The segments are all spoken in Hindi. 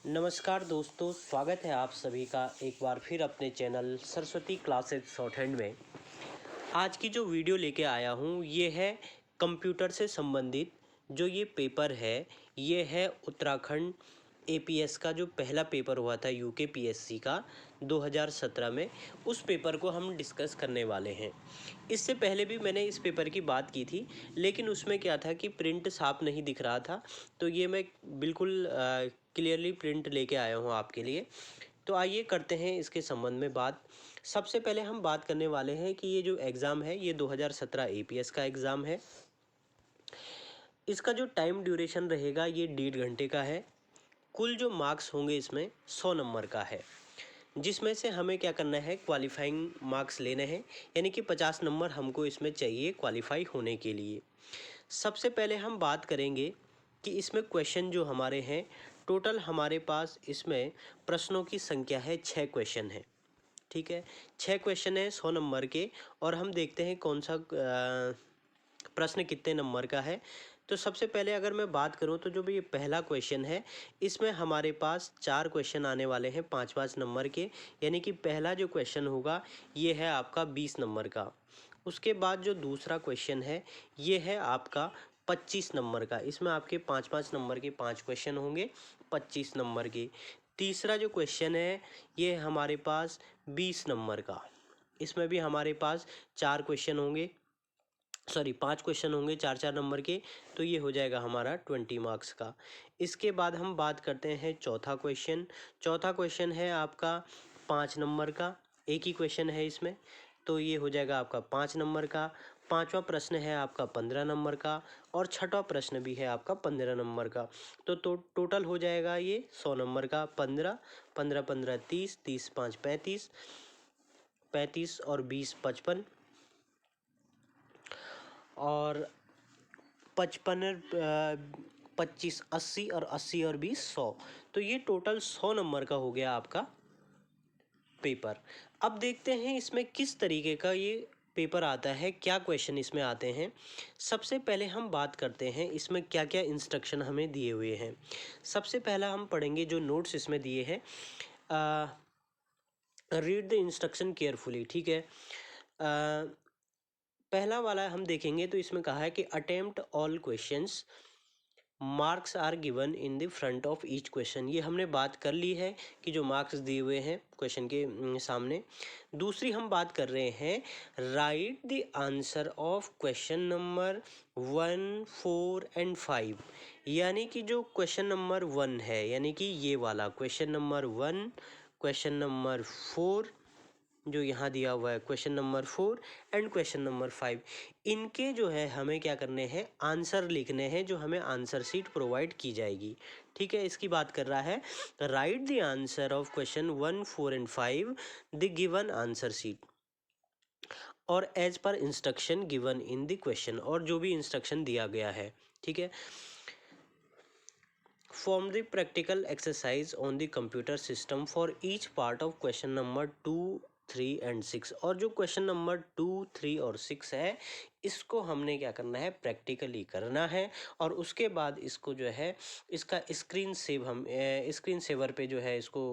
नमस्कार दोस्तों, स्वागत है आप सभी का एक बार फिर अपने channel Saraswati classes short hand में। आज की जो वीडियो लेके आया हूँ ये है कंप्यूटर से संबंधित। जो ये पेपर है ये है उत्तराखंड एपीएस का जो पहला पेपर हुआ था यूके पीएससी का 2017 में, उस पेपर को हम डिस्कस करने वाले हैं। इससे पहले भी मैंने इस पेपर की बात की थी, लेकिन उसमें क्या था कि प्रिंट साफ नहीं दिख रहा था, तो ये मैं बिल्कुल क्लियरली प्रिंट लेके आया हूँ आपके लिए। तो आइए करते हैं इसके संबंध में बात। सबसे पहले हम बात करने वाले हैं कि ये जो एग्ज़ाम है ये 2017 एपीएस का एग्ज़ाम है। इसका जो टाइम ड्यूरेशन रहेगा ये 1.5 घंटे का है। कुल जो मार्क्स होंगे इसमें 100 नंबर का है, जिसमें से हमें क्या करना है, क्वालिफाइंग मार्क्स लेने हैं, यानी कि 50 नंबर हमको इसमें चाहिए क्वालिफाई होने के लिए। सबसे पहले हम बात करेंगे कि इसमें क्वेश्चन जो हमारे हैं, टोटल हमारे पास इसमें प्रश्नों की संख्या है 6 क्वेश्चन है। ठीक है, 6 क्वेश्चन है 100 नंबर के। और हम देखते हैं कौन सा प्रश्न कितने नंबर का है। तो सबसे पहले अगर मैं बात करूं तो जो भी ये पहला क्वेश्चन है इसमें हमारे पास 4 क्वेश्चन आने वाले हैं 5-5 नंबर के, यानी कि पहला जो क्वेश्चन होगा ये है आपका 20 नंबर का। उसके बाद जो दूसरा क्वेश्चन है ये है आपका 25 नंबर का। इसमें आपके 5-5 नंबर के 5 क्वेश्चन होंगे 25 नंबर के। तीसरा जो क्वेश्चन है ये हमारे पास 20 नंबर का। इसमें भी हमारे पास 4 क्वेश्चन होंगे, सॉरी 5 क्वेश्चन होंगे 4-4 नंबर के, तो ये हो जाएगा हमारा 20 मार्क्स का। इसके बाद हम बात करते हैं चौथा क्वेश्चन। चौथा क्वेश्चन है आपका 5 नंबर का, एक ही क्वेश्चन है इसमें, तो ये हो जाएगा आपका 5 नंबर का। पांचवा प्रश्न है आपका 15 नंबर का, और छठा प्रश्न भी है आपका 15 नंबर का। तो टोटल हो जाएगा ये 100 नंबर का। 15 15 15 30, 30 5 35, 35 और 20 55, और 55 25 80, और 80 और 20 100। तो ये टोटल 100 नंबर का हो गया आपका पेपर। अब देखते हैं इसमें किस तरीके का ये पेपर आता है, क्या क्वेश्चन इसमें आते हैं। सबसे पहले हम बात करते हैं इसमें क्या क्या इंस्ट्रक्शन हमें दिए हुए हैं। सबसे पहला हम पढ़ेंगे जो नोट्स इसमें दिए हैं, रीड द इंस्ट्रक्शन केयरफुली। ठीक है, पहला वाला हम देखेंगे तो इसमें कहा है कि attempt all questions, marks are given in the front of each question. ये हमने बात कर ली है कि जो मार्क्स दिए हुए हैं क्वेश्चन के सामने। दूसरी हम बात कर रहे हैं right the answer of question number 1, 4 and 5। यानी कि जो क्वेश्चन नंबर 1 है, यानी कि ये वाला क्वेश्चन नंबर 1, क्वेश्चन नंबर 4, जो यहाँ दिया हुआ है question number 4 and question number 5, इनके जो है हमें क्या करने हैं, आंसर लिखने हैं, जो हमें आंसर शीट प्रोवाइड की जाएगी। ठीक है, इसकी बात कर रहा है right the answer of question 1, 4 and 5 the given answer sheet और as per instruction given in the question, और जो भी इंस्ट्रक्शन दिया गया है। ठीक है, form the practical exercise on the computer system for each part of question number 2, 3 and 6। और जो क्वेश्चन नंबर 2, 3 और 6 है इसको हमने क्या करना है, प्रैक्टिकली करना है। और उसके बाद इसको जो है इसका स्क्रीन सेव, हम स्क्रीन सेवर पे जो है इसको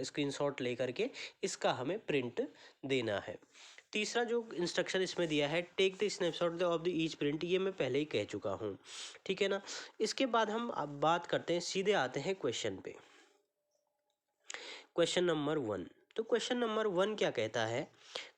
स्क्रीनशॉट ले करके इसका हमें प्रिंट देना है। तीसरा जो इंस्ट्रक्शन इसमें दिया है take the snapshot of the each print, ये मैं पहले ही कह चुका हूँ। ठीक है ना। इसके बाद हम अब बात करते हैं, सीधे आते हैं क्वेश्चन पे। क्वेश्चन नंबर 1, तो क्वेश्चन नंबर 1 क्या कहता है,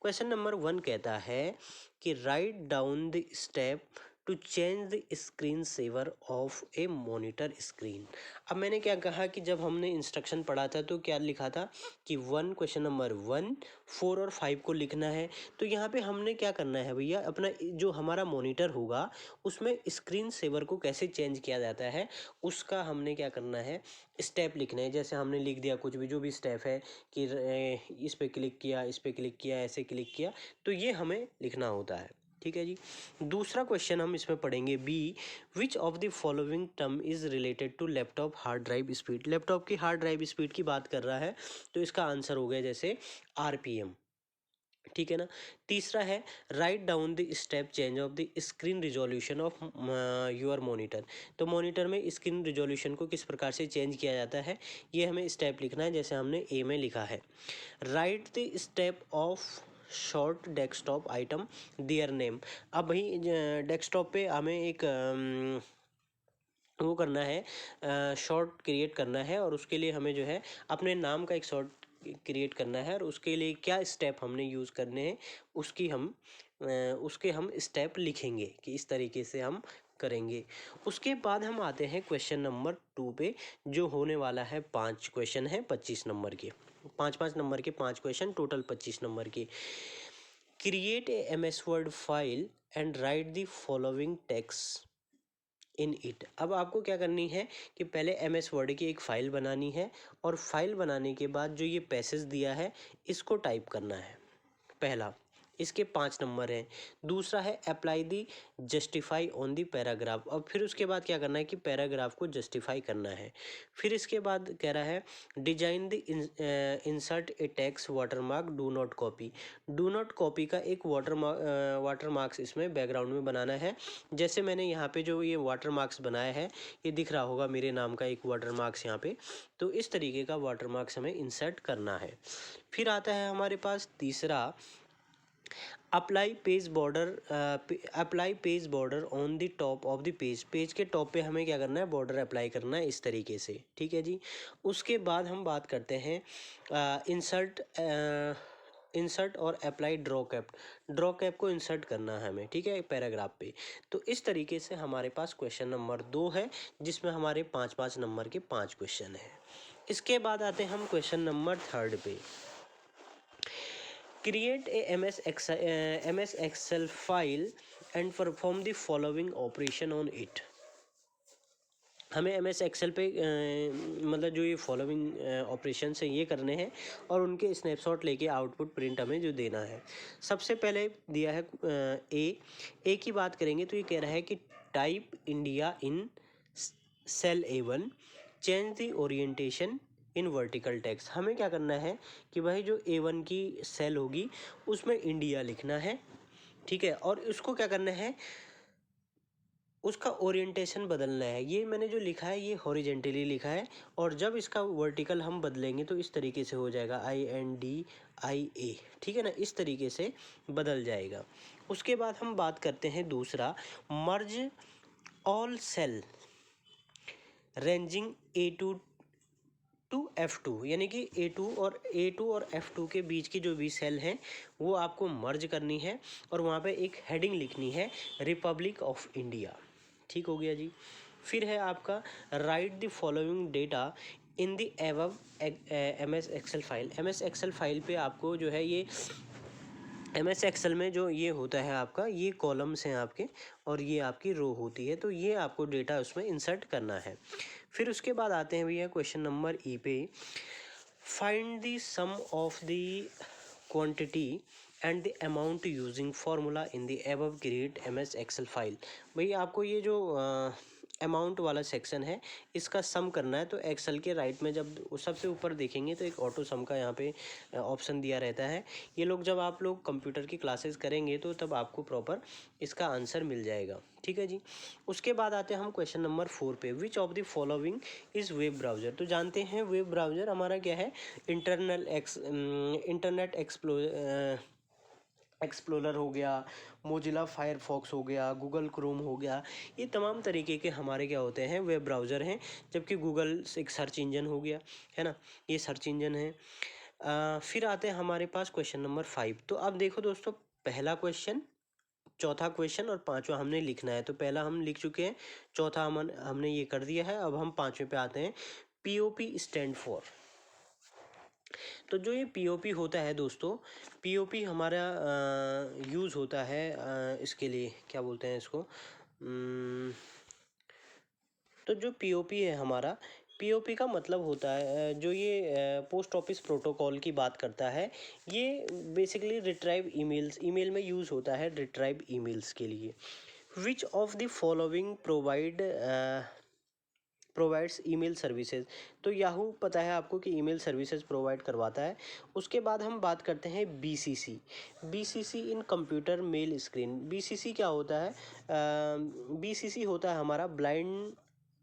क्वेश्चन नंबर 1 कहता है कि write down the step to change the screen saver of a monitor screen. अब मैंने क्या कहा कि जब हमने इंस्ट्रक्शन पढ़ा था तो क्या लिखा था कि 1, क्वेश्चन नंबर 1, 4 और 5 को लिखना है। तो यहाँ पे हमने क्या करना है भैया, अपना जो हमारा मॉनिटर होगा उसमें स्क्रीन सेवर को कैसे चेंज किया जाता है उसका हमने क्या करना है, स्टेप लिखना है। जैसे हमने लिख दिया कुछ भी, जो भी स्टेप है कि इस पे क्लिक किया, इस पे क्लिक किया, ऐसे क्लिक किया, तो ये हमें लिखना होता है। ठीक है जी। दूसरा क्वेश्चन हम इसमें पढ़ेंगे B, which of the following term is related to laptop hard drive speed. Laptop की हार्ड ड्राइव स्पीड की बात कर रहा है, तो इसका आंसर हो गया जैसे आरपीएम। ठीक है ना। तीसरा है right down the step change of the screen resolution of your monitor. तो मॉनिटर में स्क्रीन रिजोल्यूशन को किस प्रकार से चेंज किया जाता है, ये हमें स्टेप लिखना है, जैसे हमने ए में लिखा है। Right the step of short desktop item their name. अब भाई डेस्कटॉप पे हमें एक वो करना है, शॉर्ट क्रिएट करना है, और उसके लिए हमें जो है अपने नाम का एक शॉर्ट क्रिएट करना है, और उसके लिए क्या स्टेप हमने यूज़ करने हैं उसकी हम उसके हम स्टेप लिखेंगे कि इस तरीके से हम करेंगे। उसके बाद हम आते हैं क्वेश्चन नंबर 2 पे, जो होने वाला है 5 क्वेश्चन है 25 नंबर के, 5-5 नंबर के 5 क्वेश्चन, टोटल 25 नंबर के। Create a MS word file and right the following text in it. अब आपको क्या करनी है कि पहले MS वर्ड की एक फ़ाइल बनानी है, और फाइल बनाने के बाद जो ये पैसेज दिया है इसको टाइप करना है, पहला। इसके 5 नंबर हैं। दूसरा है apply the justify on the paragraph. अब फिर उसके बाद क्या करना है कि पैराग्राफ को जस्टिफाई करना है। फिर इसके बाद कह रहा है design the insert A text watermark do not copy. Do not copy का एक वाटरमार्क्स इसमें बैकग्राउंड में बनाना है। जैसे मैंने यहाँ पे जो ये वाटरमार्क्स बनाया है, ये दिख रहा होगा मेरे नाम का एक वाटरमार्क्स यहाँ पे। तो इस तरीके का वाटरमार्क्स हमें इंसर्ट करना है। फिर आता है हमारे पास तीसरा, apply page border. Apply page border on the top of the page. Page के टॉप पे हमें क्या करना है, बॉर्डर अप्लाई करना है इस तरीके से, ठीक है जी। उसके बाद हम बात करते हैं इंसर्ट और apply draw cap. Draw cap को इंसर्ट करना है हमें, ठीक है, पैराग्राफ पे। तो इस तरीके से हमारे पास क्वेश्चन नंबर 2 है, जिसमें हमारे 5-5 नंबर के 5 क्वेश्चन हैं। इसके बाद आते हैं हम क्वेश्चन नंबर 3 पे। Create a MS Excel file and perform the following operation on it. हमें MS Excel पे मतलब जो ये फॉलोइंग ऑपरेशन है ये करने हैं, और उनके स्नैपशॉट लेके आउटपुट प्रिंट हमें जो देना है। सबसे पहले दिया है ए की बात करेंगे तो ये कह रहा है कि type India in cell A1, change the orientation in vertical text. हमें क्या करना है कि भाई जो A1 की सेल होगी उसमें इंडिया लिखना है, ठीक है, और उसको क्या करना है, उसका ओरिएंटेशन बदलना है। ये मैंने जो लिखा है ये हॉरिजेंटली लिखा है, और जब इसका वर्टिकल हम बदलेंगे तो इस तरीके से हो जाएगा INDIA, ठीक है ना, इस तरीके से बदल जाएगा। उसके बाद हम बात करते हैं दूसरा, merge all cell ranging A2 to F2, यानी कि A2 और F2 के बीच की जो भी सेल हैं वो आपको मर्ज करनी है, और वहाँ पे एक हेडिंग लिखनी है रिपब्लिक ऑफ इंडिया, ठीक हो गया जी। फिर है आपका right the following data in the above MS Excel file. MS Excel file पे आपको जो है ये MS Excel में जो ये होता है आपका, ये कॉलम्स हैं आपके, और ये आपकी रो होती है, तो ये आपको डेटा उसमें इंसर्ट करना है। फिर उसके बाद आते हैं भैया क्वेश्चन नंबर ई पे, find the sum of the quantity and the amount using formula in the above create MS Excel file. भाई आपको ये जो अमाउंट वाला सेक्शन है इसका सम करना है। तो एक्सेल के राइट में जब सबसे ऊपर देखेंगे तो एक ऑटो सम का यहाँ पे ऑप्शन दिया रहता है। ये लोग जब आप लोग कंप्यूटर की क्लासेस करेंगे तो तब आपको प्रॉपर इसका आंसर मिल जाएगा, ठीक है जी। उसके बाद आते हैं हम क्वेश्चन नंबर 4 पे, विच of the following is web browser. तो जानते हैं वेब ब्राउज़र हमारा क्या है, इंटरनेट एक्सप्लोरर हो गया, मोजिला फायरफॉक्स हो गया, गूगल क्रोम हो गया, ये तमाम तरीके के हमारे क्या होते हैं, वेब ब्राउज़र हैं। जबकि गूगल एक सर्च इंजन हो गया, है ना, ये सर्च इंजन है। फिर आते हैं हमारे पास क्वेश्चन नंबर 5। तो अब देखो दोस्तों, पहला क्वेश्चन, चौथा क्वेश्चन और पांचवा हमने लिखना है। तो पहला हम लिख चुके हैं, चौथा हमने ये कर दिया है। अब हम पांचवें पे आते हैं। POP stand for. तो जो ये POP होता है दोस्तों, POP हमारा यूज़ होता है इसके लिए, क्या बोलते हैं इसको, तो जो POP है हमारा, POP का मतलब होता है जो ये पोस्ट ऑफिस प्रोटोकॉल की बात करता है। ये बेसिकली रिट्राइव ईमेल में यूज़ होता है, रिट्राइव ईमेल्स के लिए। विच of the following provide provides email services. तो याहू पता है आपको कि ईमेल सर्विसेज प्रोवाइड करवाता है। उसके बाद हम बात करते हैं BCC. BCC in computer mail screen. BCC क्या होता है? बीसीसी होता है हमारा ब्लाइंड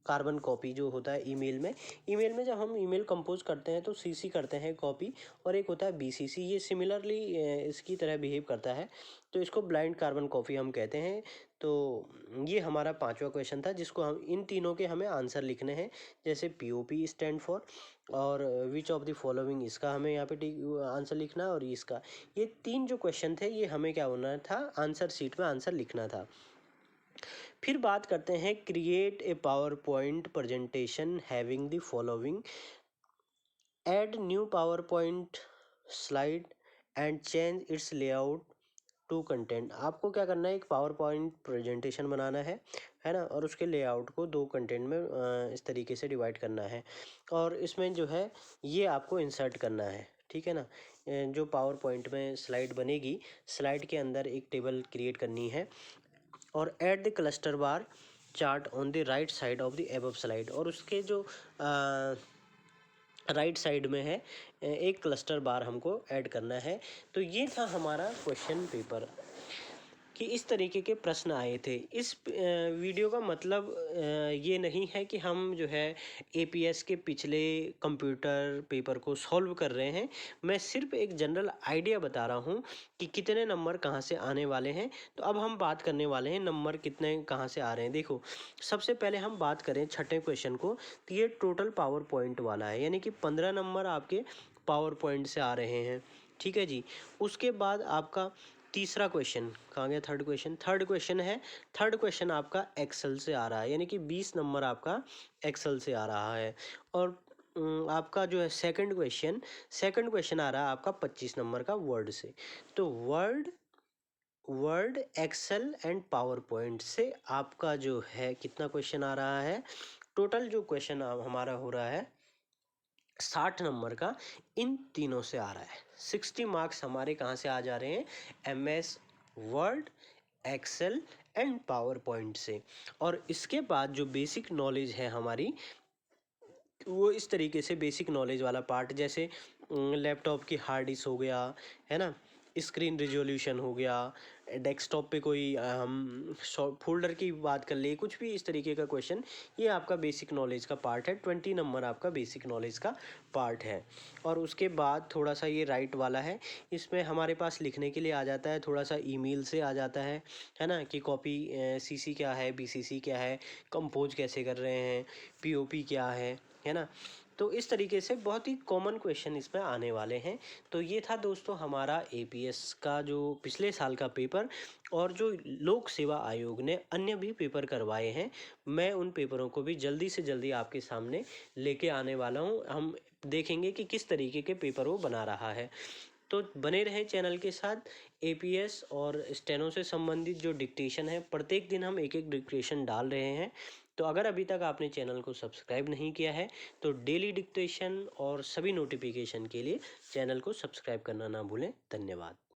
कार्बन कॉपी जो होता है ईमेल में। ईमेल में जब हम ईमेल कंपोज करते हैं तो सीसी करते हैं कॉपी, और एक होता है बीसीसी, ये सिमिलरली इसकी तरह बिहेव करता है, तो इसको ब्लाइंड कार्बन कॉपी हम कहते हैं। तो ये हमारा पांचवा क्वेश्चन था, जिसको हम इन तीनों के हमें आंसर लिखने हैं। जैसे पीओपी स्टैंड फॉर, और विच ऑफ द फॉलोइंग, इसका हमें यहाँ पे आंसर लिखना है, और इसका, ये तीन जो क्वेश्चन थे ये हमें क्या होना था, आंसर शीट में आंसर लिखना था। फिर बात करते हैं create a PowerPoint presentation having the following, add new PowerPoint slide and change its layout to content. आपको क्या करना है, एक पावर पॉइंट प्रेजेंटेशन बनाना है ना, और उसके लेआउट को दो कंटेंट में इस तरीके से डिवाइड करना है, और इसमें जो है ये आपको इंसर्ट करना है, ठीक है ना। जो पावर पॉइंट में स्लाइड बनेगी, स्लाइड के अंदर एक टेबल क्रिएट करनी है, और add the cluster bar chart on the right side of the above slide, और उसके जो राइट साइड में है एक क्लस्टर बार हमको ऐड करना है। तो ये था हमारा क्वेश्चन पेपर कि इस तरीके के प्रश्न आए थे। इस वीडियो का मतलब ये नहीं है कि हम जो है एपीएस के पिछले कंप्यूटर पेपर को सॉल्व कर रहे हैं। मैं सिर्फ एक जनरल आइडिया बता रहा हूँ कि कितने नंबर कहाँ से आने वाले हैं। तो अब हम बात करने वाले हैं नंबर कितने कहाँ से आ रहे हैं। देखो, सबसे पहले हम बात करें छठे क्वेश्चन को, तो ये टोटल पावर पॉइंट वाला है, यानी कि 15 नंबर आपके पावर पॉइंट से आ रहे हैं, ठीक है जी। उसके बाद आपका तीसरा क्वेश्चन कहाँ गया, थर्ड क्वेश्चन, थर्ड क्वेश्चन है, थर्ड क्वेश्चन आपका एक्सेल से आ रहा है, यानी कि 20 नंबर आपका एक्सेल से आ रहा है। और आपका जो है सेकंड क्वेश्चन आ रहा है आपका 25 नंबर का वर्ड से। तो Word Excel and PowerPoint से आपका जो है कितना क्वेश्चन आ रहा है, टोटल जो क्वेश्चन हमारा हो रहा है 60 नंबर का, इन तीनों से आ रहा है। 60 मार्क्स हमारे कहाँ से आ जा रहे हैं, MS Word, Excel and PowerPoint से। और इसके बाद जो बेसिक नॉलेज है हमारी, वो इस तरीके से बेसिक नॉलेज वाला पार्ट, जैसे लैपटॉप की हार्ड डिस्क हो गया, है ना, स्क्रीन रिजोल्यूशन हो गया, डेस्कटॉप पे कोई हम फोल्डर की बात कर ले, कुछ भी इस तरीके का क्वेश्चन, ये आपका बेसिक नॉलेज का पार्ट है। 20 नंबर आपका बेसिक नॉलेज का पार्ट है। और उसके बाद थोड़ा सा ये राइट वाला है, इसमें हमारे पास लिखने के लिए आ जाता है, थोड़ा सा ईमेल से आ जाता है ना, कि कॉपी सीसी क्या है, बीसीसी क्या है, कंपोज कैसे कर रहे हैं, पीओपी क्या है ना। तो इस तरीके से बहुत ही कॉमन क्वेश्चन इसमें आने वाले हैं। तो ये था दोस्तों हमारा एपीएस का जो पिछले साल का पेपर, और जो लोक सेवा आयोग ने अन्य भी पेपर करवाए हैं, मैं उन पेपरों को भी जल्दी से जल्दी आपके सामने लेके आने वाला हूँ। हम देखेंगे कि किस तरीके के पेपर वो बना रहा है। तो बने रहें चैनल के साथ। एपीएस और स्टेनो से संबंधित जो डिक्टेशन है, प्रत्येक दिन हम एक एक डिक्टेशन डाल रहे हैं। तो अगर अभी तक आपने चैनल को सब्सक्राइब नहीं किया है तो डेली डिक्टेशन और सभी नोटिफिकेशन के लिए चैनल को सब्सक्राइब करना ना भूलें। धन्यवाद।